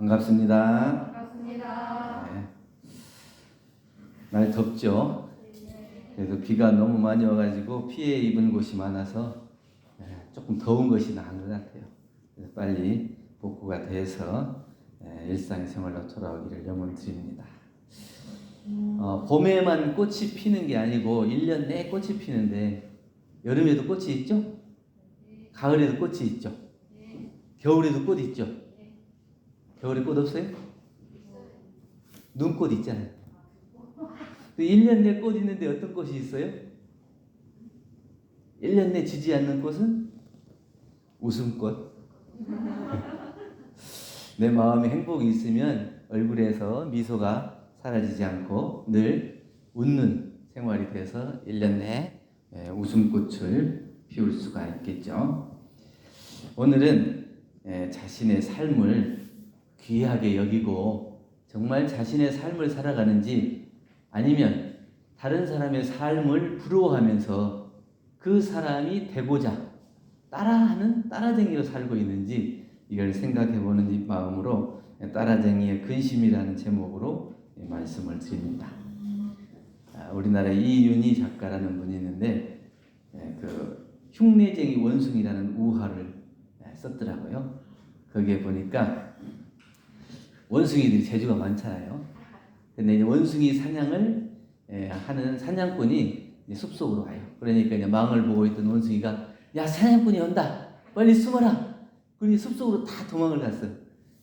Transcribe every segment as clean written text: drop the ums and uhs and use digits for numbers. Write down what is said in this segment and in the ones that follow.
반갑습니다. 반갑습니다. 네. 날 덥죠? 그래서 비가 너무 많이 와가지고 피해 입은 곳이 많아서 조금 더운 것이 나은 것 같아요. 그래서 빨리 복구가 돼서 일상생활로 돌아오기를 염원드립니다. 봄에만 꽃이 피는 게 아니고 1년 내내 꽃이 피는데 여름에도 꽃이 있죠? 가을에도 꽃이 있죠? 겨울에도 꽃 있죠? 겨울에 꽃 없어요? 눈꽃 있잖아요. 1년 내 꽃 있는데 어떤 꽃이 있어요? 1년 내 지지 않는 꽃은 웃음꽃. 내 마음에 행복이 있으면 얼굴에서 미소가 사라지지 않고 늘 웃는 생활이 돼서 1년 내 웃음꽃을 피울 수가 있겠죠. 오늘은 자신의 삶을 귀하게 여기고 정말 자신의 삶을 살아가는지 아니면 다른 사람의 삶을 부러워하면서 그 사람이 되고자 따라하는 따라쟁이로 살고 있는지 이걸 생각해보는 이 마음으로 따라쟁이의 근심이라는 제목으로 말씀을 드립니다. 우리나라에 이윤희 작가라는 분이 있는데 그 흉내쟁이 원숭이라는 우화를 썼더라고요. 거기에 보니까 원숭이들이 재주가 많잖아요. 근데 이제 원숭이 사냥을 하는 사냥꾼이 숲속으로 와요. 그러니까 이제 망을 보고 있던 원숭이가 야, 사냥꾼이 온다. 빨리 숨어라. 그러니 숲속으로 다 도망을 갔어.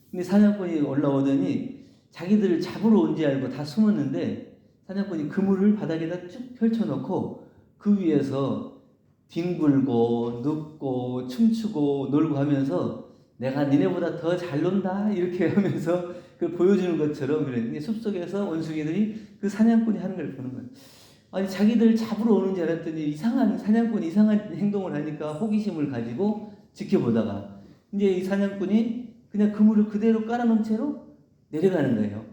근데 사냥꾼이 올라오더니 자기들을 잡으러 온 줄 알고 다 숨었는데 사냥꾼이 그물을 바닥에다 쭉 펼쳐놓고 그 위에서 뒹굴고 눕고 춤추고 놀고 하면서 내가 니네보다 더 잘 논다 이렇게 하면서 그 보여주는 것처럼 그랬는데 숲속에서 원숭이들이 그 사냥꾼이 하는 걸 보는 거예요. 아니 자기들 잡으러 오는 줄 알았더니 이상한 사냥꾼이 이상한 행동을 하니까 호기심을 가지고 지켜보다가 이제 이 사냥꾼이 그냥 그물을 그대로 깔아놓은 채로 내려가는 거예요.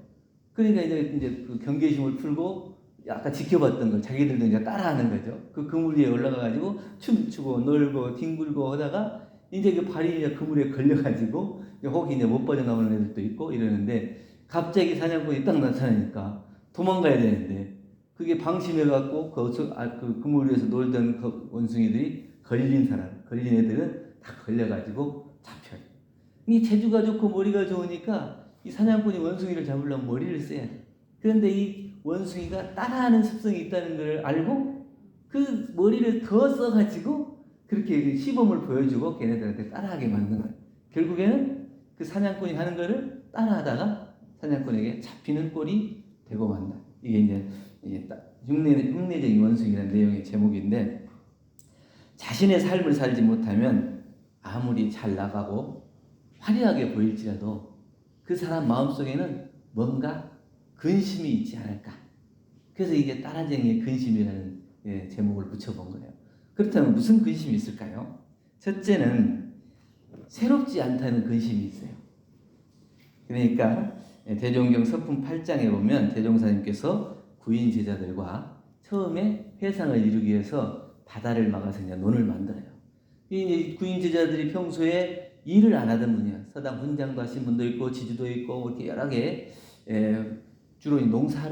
그러니까 이제 그 경계심을 풀고 아까 지켜봤던 걸 자기들도 이제 따라하는 거죠. 그 그물 위에 올라가가지고 춤추고 놀고 뒹굴고 하다가 이제 그 발이 이제 그물에 걸려가지고 혹이 이제 못 빠져나오는 애들도 있고 이러는데 갑자기 사냥꾼이 딱 나타나니까 도망가야 되는데 그게 방심해갖고 그 그물 위에서 놀던 그 원숭이들이 걸린 애들은 다 걸려가지고 잡혀요. 이 재주가 좋고 머리가 좋으니까 이 사냥꾼이 원숭이를 잡으려면 머리를 써야 돼. 그런데 이 원숭이가 따라하는 습성이 있다는 걸 알고 그 머리를 더 써가지고 그렇게 시범을 보여주고 걔네들한테 따라하게 만든 거예요. 결국에는 그 사냥꾼이 하는 거를 따라하다가 사냥꾼에게 잡히는 꼴이 되고 만다. 이게 이제 흉내쟁이 원숭이라는 내용의 제목인데 자신의 삶을 살지 못하면 아무리 잘 나가고 화려하게 보일지라도 그 사람 마음속에는 뭔가 근심이 있지 않을까. 그래서 이게 따라쟁이의 근심이라는 제목을 붙여본 거예요. 그렇다면 무슨 근심이 있을까요? 첫째는 새롭지 않다는 근심이 있어요. 그러니까 대종경 서품 8장에 보면 대종사님께서 구인 제자들과 처음에 회상을 이루기 위해서 바다를 막아서 이제 논을 만들어요. 이 구인 제자들이 평소에 일을 안 하던 분이에요. 서당 훈장도 하신 분도 있고 지주도 있고 이렇게 여러 개 주로 농사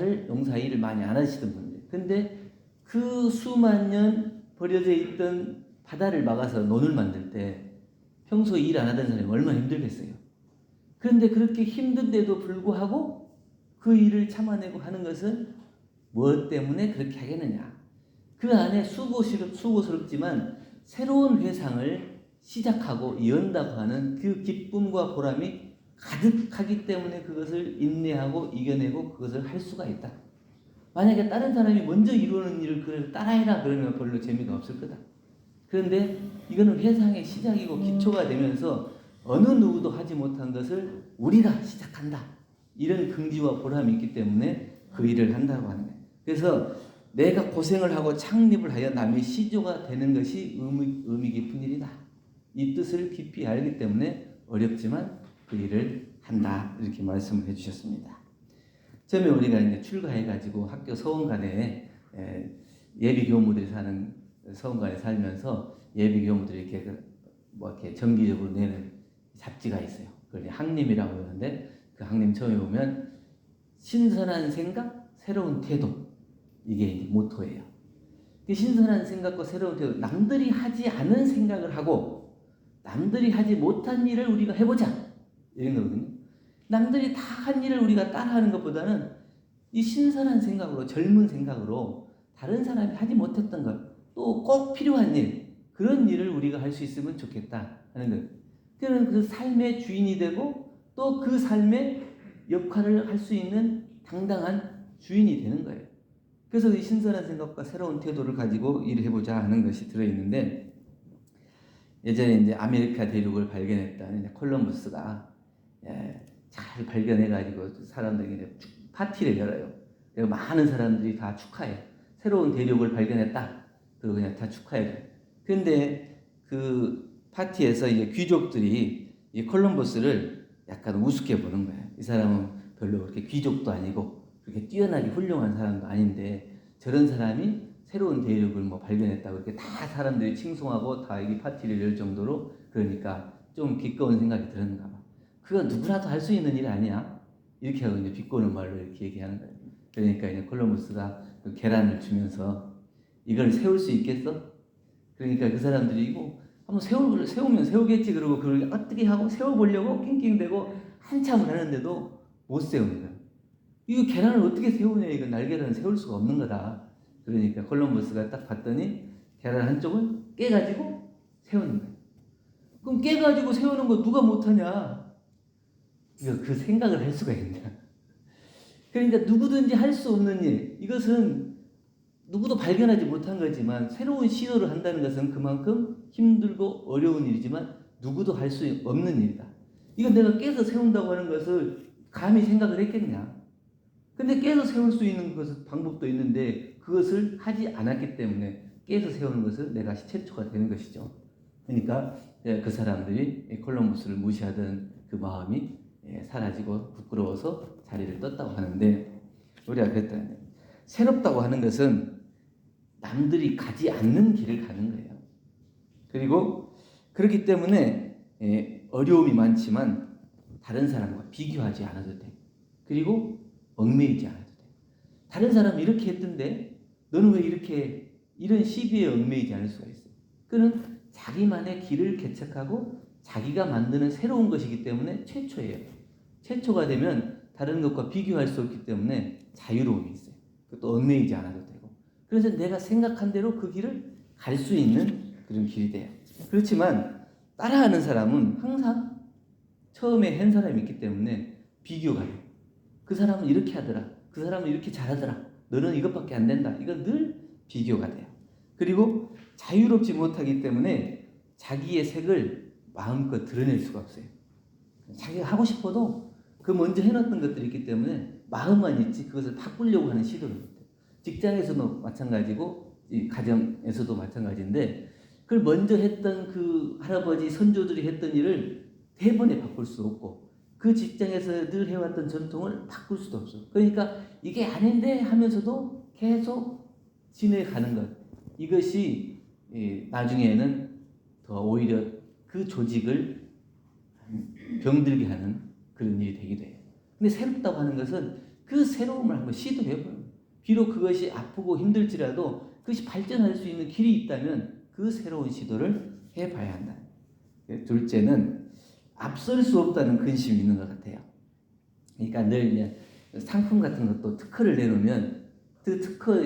일을 많이 안 하시던 분들. 근데 그 수만 년 버려져 있던 바다를 막아서 논을 만들 때 평소에 일 안 하던 사람이 얼마나 힘들겠어요. 그런데 그렇게 힘든데도 불구하고 그 일을 참아내고 하는 것은 무엇 때문에 그렇게 하겠느냐. 그 안에 수고스럽지만 새로운 회상을 시작하고 연다고 하는 그 기쁨과 보람이 가득하기 때문에 그것을 인내하고 이겨내고 그것을 할 수가 있다. 만약에 다른 사람이 먼저 이루는 일을 그래서 따라해라 그러면 별로 재미가 없을 거다. 그런데 이거는 회상의 시작이고 기초가 되면서 어느 누구도 하지 못한 것을 우리가 시작한다. 이런 긍지와 보람이 있기 때문에 그 일을 한다고 하는 거예요. 그래서 내가 고생을 하고 창립을 하여 남의 시조가 되는 것이 의미 깊은 일이다. 이 뜻을 깊이 알기 때문에 어렵지만 그 일을 한다. 이렇게 말씀을 해주셨습니다. 처음에 우리가 이제 출가해가지고 학교 서원관에 예비 교무들이 사는 서원관에 살면서 예비 교무들이 이렇게 정기적으로 내는 잡지가 있어요. 그걸 학림이라고 하는데 그 학님 처음에 보면 신선한 생각, 새로운 태도, 이게 이제 모토예요. 신선한 생각과 새로운 태도, 남들이 하지 않은 생각을 하고 남들이 하지 못한 일을 우리가 해보자, 이런 거거든요. 남들이 다 한 일을 우리가 따라하는 것보다는 이 신선한 생각으로, 젊은 생각으로 다른 사람이 하지 못했던 것, 또 꼭 필요한 일, 그런 일을 우리가 할 수 있으면 좋겠다 하는 거예요. 그는 그 삶의 주인이 되고 또 그 삶의 역할을 할 수 있는 당당한 주인이 되는 거예요. 그래서 이 신선한 생각과 새로운 태도를 가지고 일해보자 하는 것이 들어있는데, 예전에 이제 아메리카 대륙을 발견했던 콜럼버스가 잘 발견해가지고 사람들에게 이제 파티를 열어요. 많은 사람들이 다 축하해요. 새로운 대륙을 발견했다. 그리고 그냥 다 축하해요. 그런데 그 파티에서 이제 귀족들이 이 콜럼버스를 약간 우습게 보는 거예요. 이 사람은 별로 그렇게 귀족도 아니고 그렇게 뛰어나게 훌륭한 사람도 아닌데 저런 사람이 새로운 대륙을 뭐 발견했다고 이렇게 다 사람들이 칭송하고 다 이 파티를 열 정도로, 그러니까 좀 기꺼운 생각이 들었는가 봐. 그거 누구라도 할 수 있는 일 아니야? 이렇게 하고 이제 비꼬는 말로 이렇게 얘기하는 거예요. 그러니까 이제 콜럼버스가 그 계란을 주면서 이걸 세울 수 있겠어? 그러니까 그 사람들이 이거 한번 세우면 세우겠지, 그러고 그걸 어떻게 하고 세워보려고 낑낑대고 한참을 하는데도 못 세우는 거예요. 이거 계란을 어떻게 세우냐, 이거 날계란을 세울 수가 없는 거다. 그러니까 콜럼버스가 딱 봤더니 계란 한쪽을 깨가지고 세우는 거예요. 그럼 깨가지고 세우는 거 누가 못하냐? 이거 그 생각을 할 수가 있냐? 그러니까 누구든지 할 수 없는 일, 이것은 누구도 발견하지 못한 거지만 새로운 시도를 한다는 것은 그만큼 힘들고 어려운 일이지만 누구도 할 수 없는 일이다. 이건 내가 깨서 세운다고 하는 것을 감히 생각을 했겠냐? 근데 깨서 세울 수 있는 것은 방법도 있는데 그것을 하지 않았기 때문에 깨서 세우는 것은 내가 최초가 되는 것이죠. 그러니까 그 사람들이 콜럼버스를 무시하던 그 마음이 사라지고 부끄러워서 자리를 떴다고 하는데, 우리가 그랬다는, 새롭다고 하는 것은 남들이 가지 않는 길을 가는 거예요. 그리고 그렇기 때문에 어려움이 많지만 다른 사람과 비교하지 않아도 돼. 그리고 얽매이지 않아도 돼. 다른 사람이 이렇게 했던데 너는 왜 이렇게, 이런 시비에 얽매이지 않을 수가 있어요. 그는 자기만의 길을 개척하고 자기가 만드는 새로운 것이기 때문에 최초예요. 최초가 되면 다른 것과 비교할 수 없기 때문에 자유로움이 있어요. 또 얽매이지 않아도 되고, 그래서 내가 생각한 대로 그 길을 갈 수 있는 그런 길이 돼요. 그렇지만 따라하는 사람은 항상 처음에 한 사람이 있기 때문에 비교가 돼요. 그 사람은 이렇게 하더라, 그 사람은 이렇게 잘하더라, 너는 이것밖에 안 된다. 이건 늘 비교가 돼요. 그리고 자유롭지 못하기 때문에 자기의 색을 마음껏 드러낼 수가 없어요. 자기가 하고 싶어도 그 먼저 해놨던 것들이 있기 때문에 마음만 있지 그것을 바꾸려고 하는 시도를 못해요. 직장에서도 마찬가지고 이 가정에서도 마찬가지인데 그걸 먼저 했던 그 할아버지 선조들이 했던 일을 대번에 바꿀 수 없고 그 직장에서 늘 해왔던 전통을 바꿀 수도 없어요. 그러니까 이게 아닌데 하면서도 계속 지내가는 것, 이것이 나중에는 더 오히려 그 조직을 병들게 하는 그런 일이 되기도 해요. 근데 새롭다고 하는 것은 그 새로움을 한번 시도해보는 거예요. 비록 그것이 아프고 힘들지라도 그것이 발전할 수 있는 길이 있다면 그 새로운 시도를 해봐야 한다. 둘째는 앞설 수 없다는 근심이 있는 것 같아요. 그러니까 늘 이제 상품 같은 것도 특허를 내놓으면 그 특허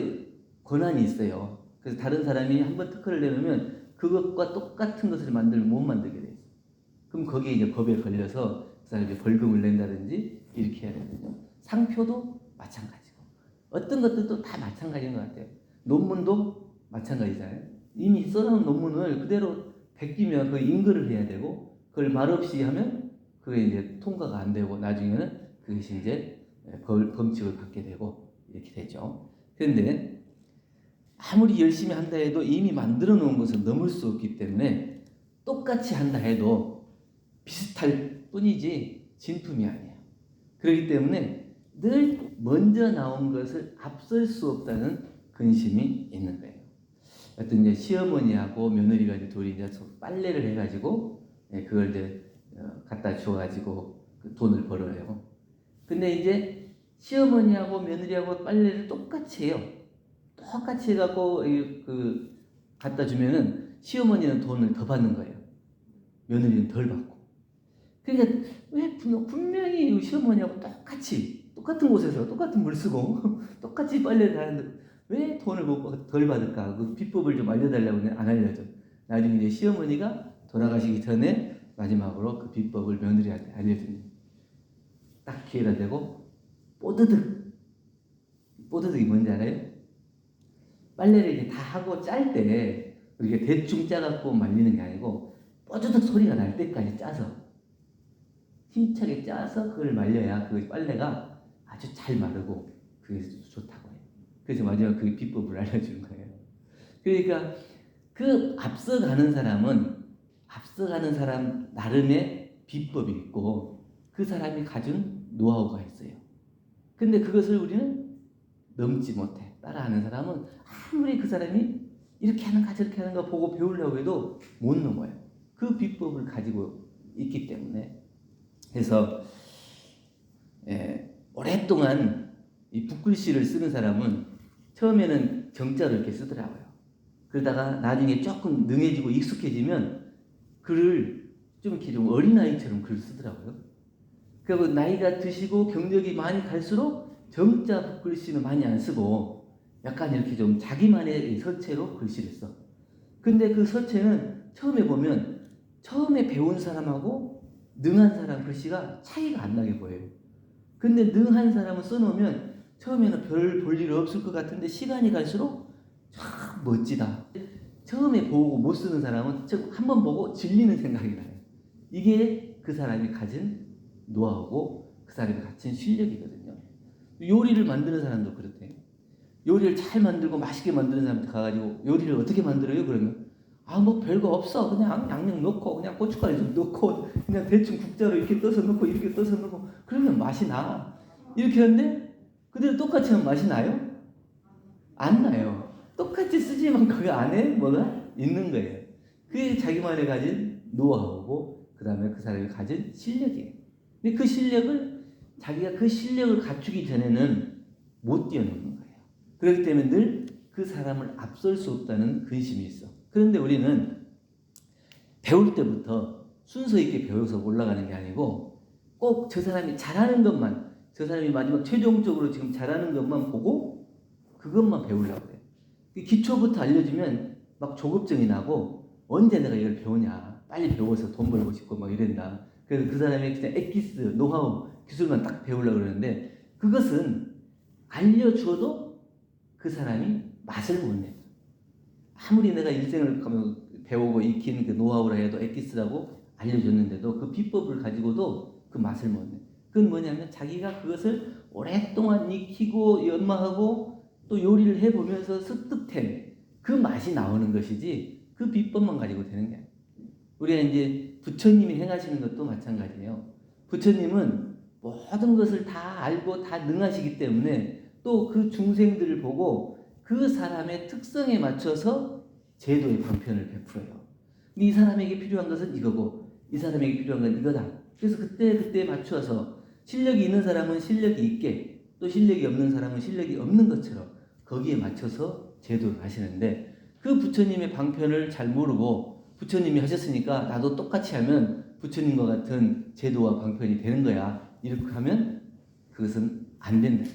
권한이 있어요. 그래서 다른 사람이 한번 특허를 내놓으면 그것과 똑같은 것을 못 만들게 돼요. 그럼 거기에 이제 법에 걸려서 그 사람이 벌금을 낸다든지 이렇게 해야 되거든요. 상표도 마찬가지고 어떤 것들도 다 마찬가지인 것 같아요. 논문도 마찬가지잖아요. 이미 써놓은 논문을 그대로 베끼면 그 인글을 해야 되고 그걸 말없이 하면 그게 이제 통과가 안 되고 나중에는 그것이 이제 범칙을 받게 되고 이렇게 되죠. 그런데 아무리 열심히 한다 해도 이미 만들어 놓은 것을 넘을 수 없기 때문에 똑같이 한다 해도 비슷할 뿐이지 진품이 아니에요. 그렇기 때문에 늘 먼저 나온 것을 앞설 수 없다는 근심이 있는 거예요. 어떤 이제 시어머니하고 며느리가 이제 둘이 이제 빨래를 해가지고 그걸 이제 갖다 줘가지고 그 돈을 벌어요. 근데 이제 시어머니하고 며느리하고 빨래를 똑같이 해요. 똑같이 해갖고 갖다 주면은 시어머니는 돈을 더 받는 거예요. 며느리는 덜 받고. 그러니까 왜 분명히 시어머니하고 똑같은 곳에서 똑같은 물 쓰고 똑같이 빨래를 하는데 왜 돈을 덜 받을까? 그 비법을 좀 알려달라고 안 알려줘. 나중에 이제 시어머니가 돌아가시기 전에 마지막으로 그 비법을 며느리한테 알려줍니다. 딱 기회가 되고 뽀드득이 뭔지 알아요? 빨래를 이제 다 하고 짤 때 이렇게 대충 짜갖고 말리는 게 아니고 뽀드득 소리가 날 때까지 짜서 힘차게 짜서 그걸 말려야 그 빨래가 아주 잘 마르고 그게 좋다고 해요. 그래서 마지막 그 비법을 알려주는 거예요. 그러니까 그 앞서가는 사람 나름의 비법이 있고 그 사람이 가진 노하우가 있어요. 근데 그것을 우리는 넘지 못해. 따라하는 사람은 아무리 그 사람이 이렇게 하는가 저렇게 하는가 보고 배우려고 해도 못 넘어요. 그 비법을 가지고 있기 때문에. 그래서 오랫동안 이 붓글씨를 쓰는 사람은 처음에는 정자로 이렇게 쓰더라고요. 그러다가 나중에 조금 능해지고 익숙해지면 글을 좀 이렇게 좀 어린아이처럼 글을 쓰더라고요. 그리고 나이가 드시고 경력이 많이 갈수록 정자 붓글씨는 많이 안 쓰고 약간 이렇게 좀 자기만의 서체로 글씨를 써. 근데 그 서체는 처음에 보면 처음에 배운 사람하고 능한 사람 글씨가 차이가 안 나게 보여요. 근데 능한 사람은 써놓으면 처음에는 별 볼 일 없을 것 같은데 시간이 갈수록 참 멋지다. 처음에 보고 못 쓰는 사람은 한번 보고 질리는 생각이 나요. 이게 그 사람이 가진 노하우고 그 사람이 가진 실력이거든요. 요리를 만드는 사람도 그렇대요. 요리를 잘 만들고 맛있게 만드는 사람한테 가가지고 요리를 어떻게 만들어요? 그러면 뭐 별거 없어. 그냥 양념 넣고 그냥 고춧가루 좀 넣고 그냥 대충 국자로 이렇게 떠서 넣고 이렇게 떠서 넣고 그러면 맛이 나. 이렇게 하는데 그대로 똑같이 하면 맛이 나요? 안 나요. 똑같이 쓰지만 그 안에 뭐가 있는 거예요. 그게 자기만이 가진 노하우고 그 다음에 그 사람이 가진 실력이에요. 근데 그 실력을 자기가 그 실력을 갖추기 전에는 못 뛰어넘는 거예요. 그렇기 때문에 늘 그 사람을 앞설 수 없다는 근심이 있어. 그런데 우리는 배울 때부터 순서 있게 배워서 올라가는 게 아니고 꼭 저 사람이 잘하는 것만, 저 사람이 마지막 최종적으로 지금 잘하는 것만 보고 그것만 배우려고 해요. 기초부터 알려주면 막 조급증이 나고 언제 내가 이걸 배우냐, 빨리 배워서 돈 벌고 싶고 막 이런다. 그래서 그 사람이 그냥 엑기스, 노하우, 기술만 딱 배우려고 그러는데 그것은 알려주어도 그 사람이 맛을 못 내요. 아무리 내가 일생을 배우고 익힌 그 노하우라 해도 엑기스라고 알려줬는데도 그 비법을 가지고도 그 맛을 못 내요. 그건 뭐냐면 자기가 그것을 오랫동안 익히고 연마하고 또 요리를 해보면서 습득된 그 맛이 나오는 것이지 그 비법만 가지고 되는 게 아니에요. 우리가 이제 부처님이 행하시는 것도 마찬가지예요. 부처님은 모든 것을 다 알고 다 능하시기 때문에 또 그 중생들을 보고 그 사람의 특성에 맞춰서 제도의 방편을 베풀어요. 이 사람에게 필요한 것은 이거고 이 사람에게 필요한 건 이거다. 그래서 그때 맞춰서 실력이 있는 사람은 실력이 있게 또 실력이 없는 사람은 실력이 없는 것처럼 거기에 맞춰서 제도를 하시는데 그 부처님의 방편을 잘 모르고 부처님이 하셨으니까 나도 똑같이 하면 부처님과 같은 제도와 방편이 되는 거야. 이렇게 하면 그것은 안 된다.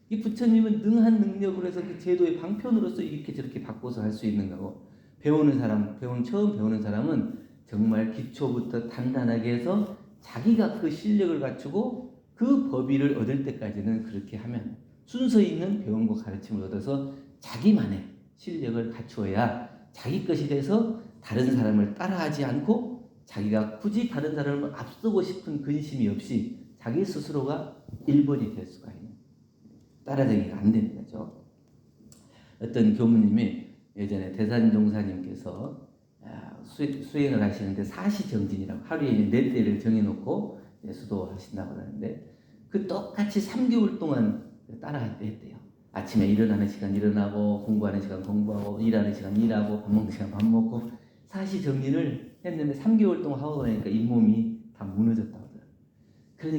이 부처님은 능한 능력으로 해서 그 제도의 방편으로서 이렇게 저렇게 바꿔서 할 수 있는 거고 배우는 사람, 처음 배우는 사람은 정말 기초부터 단단하게 해서 자기가 그 실력을 갖추고 그 법의를 얻을 때까지는 그렇게 하면 순서 있는 배움과 가르침을 얻어서 자기만의 실력을 갖추어야 자기 것이 돼서 다른 사람을 따라하지 않고 자기가 굳이 다른 사람을 앞서고 싶은 근심이 없이 자기 스스로가 1번이 될 수가 있는 따라다니기가 안 되는 거죠. 어떤 교무님이 예전에 대산종사님께서 수행을 하시는데 사시정진이라고 하루에 4대를 정해놓고 수도하신다고 하는데 그 똑같이 3개월 동안 따라했대요. 아침에 일어나는 시간 일어나고 공부하는 시간 공부하고 일하는 시간 일하고 밥 먹는 시간 밥 먹고 사시정진을 했는데 3개월 동안 하고 나니까 잇몸이 다 무너졌다고 하더라고요.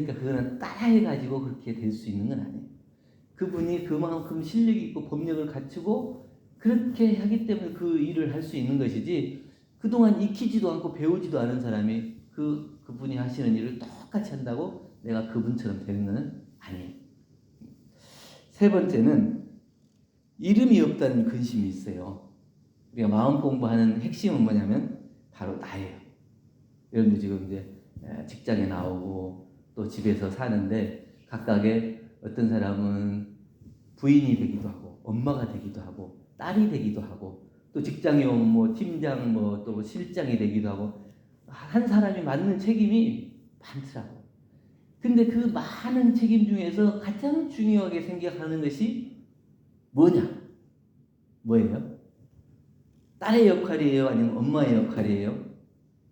그러니까 그거는 따라해가지고 그렇게 될 수 있는 건 아니에요. 그분이 그만큼 실력 있고 법력을 갖추고 그렇게 하기 때문에 그 일을 할 수 있는 것이지, 그동안 익히지도 않고 배우지도 않은 사람이 그분이 하시는 일을 똑같이 한다고 내가 그분처럼 되는 건 아니에요. 세 번째는 이름이 없다는 근심이 있어요. 우리가 마음 공부하는 핵심은 뭐냐면 바로 나예요. 여러분들 지금 이제 직장에 나오고 또 집에서 사는데 각각의 어떤 사람은 부인이 되기도 하고 엄마가 되기도 하고 딸이 되기도 하고 또 직장에 오면 뭐 팀장 뭐 또 실장이 되기도 하고 한 사람이 맡는 책임이 많더라고. 근데 그 많은 책임 중에서 가장 중요하게 생각하는 것이 뭐냐? 뭐예요? 딸의 역할이에요? 아니면 엄마의 역할이에요?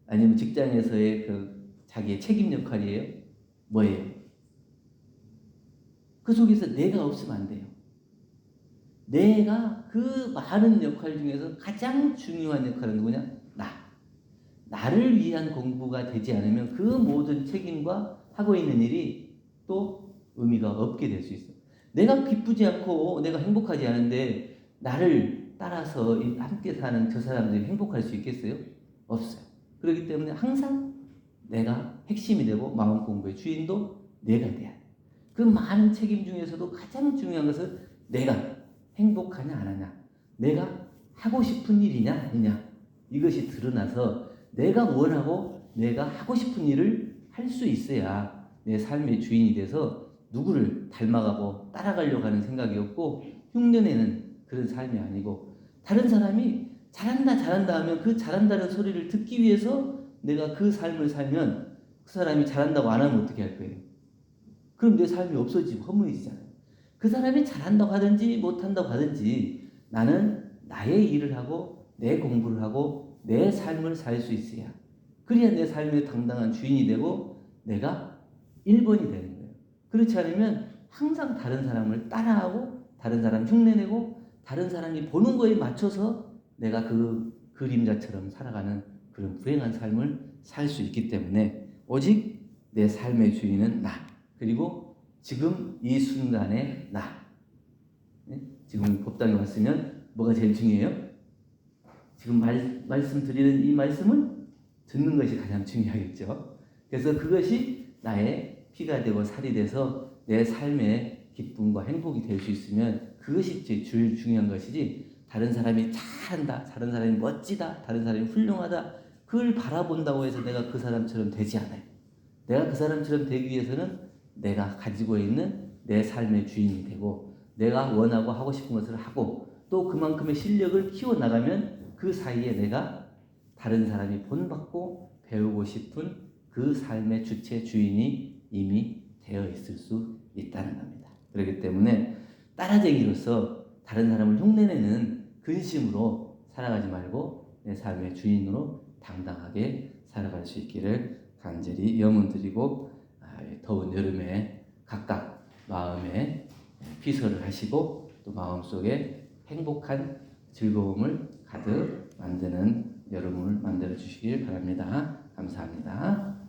아니면 직장에서의 그 자기의 책임 역할이에요? 뭐예요? 그 속에서 내가 없으면 안 돼요. 내가 그 많은 역할 중에서 가장 중요한 역할은 누구냐? 나를 위한 공부가 되지 않으면 그 모든 책임과 하고 있는 일이 또 의미가 없게 될 수 있어요. 내가 기쁘지 않고 내가 행복하지 않은데 나를 따라서 함께 사는 저 사람들이 행복할 수 있겠어요? 없어요. 그렇기 때문에 항상 내가 핵심이 되고 마음 공부의 주인도 내가 돼야 돼. 그 많은 책임 중에서도 가장 중요한 것은 내가 행복하냐 안 하냐, 내가 하고 싶은 일이냐 아니냐, 이것이 드러나서 내가 원하고 내가 하고 싶은 일을 할 수 있어야 내 삶의 주인이 돼서 누구를 닮아가고 따라가려고 하는 생각이 없고 흉내내는 그런 삶이 아니고, 다른 사람이 잘한다 하면 그 잘한다는 소리를 듣기 위해서 내가 그 삶을 살면 그 사람이 잘한다고 안 하면 어떻게 할 거예요? 그럼 내 삶이 없어지고 허무해지잖아요. 그 사람이 잘한다고 하든지 못한다고 하든지 나는 나의 일을 하고 내 공부를 하고 내 삶을 살 수 있어야, 그래야 내 삶의 당당한 주인이 되고 내가 1번이 되는 거예요. 그렇지 않으면 항상 다른 사람을 따라하고 다른 사람 흉내내고 다른 사람이 보는 거에 맞춰서 내가 그 그림자처럼 살아가는 그런 불행한 삶을 살 수 있기 때문에 오직 내 삶의 주인은 나, 그리고 지금 이 순간의 나. 지금 법당에 왔으면 뭐가 제일 중요해요? 지금 말씀드리는 이 말씀을 듣는 것이 가장 중요하겠죠. 그래서 그것이 나의 피가 되고 살이 돼서 내 삶의 기쁨과 행복이 될 수 있으면 그것이 제일 중요한 것이지, 다른 사람이 잘한다, 다른 사람이 멋지다, 다른 사람이 훌륭하다, 그걸 바라본다고 해서 내가 그 사람처럼 되지 않아요. 내가 그 사람처럼 되기 위해서는 내가 가지고 있는 내 삶의 주인이 되고 내가 원하고 하고 싶은 것을 하고 또 그만큼의 실력을 키워나가면 그 사이에 내가 다른 사람이 본받고 배우고 싶은 그 삶의 주체 주인이 이미 되어 있을 수 있다는 겁니다. 그렇기 때문에 따라쟁이로서 다른 사람을 흉내내는 근심으로 살아가지 말고 내 삶의 주인으로 당당하게 살아갈 수 있기를 간절히 염원드리고, 더운 여름에 각각 마음에 피서를 하시고 또 마음속에 행복한 즐거움을 가득 만드는 여름을 만들어 주시길 바랍니다. 감사합니다.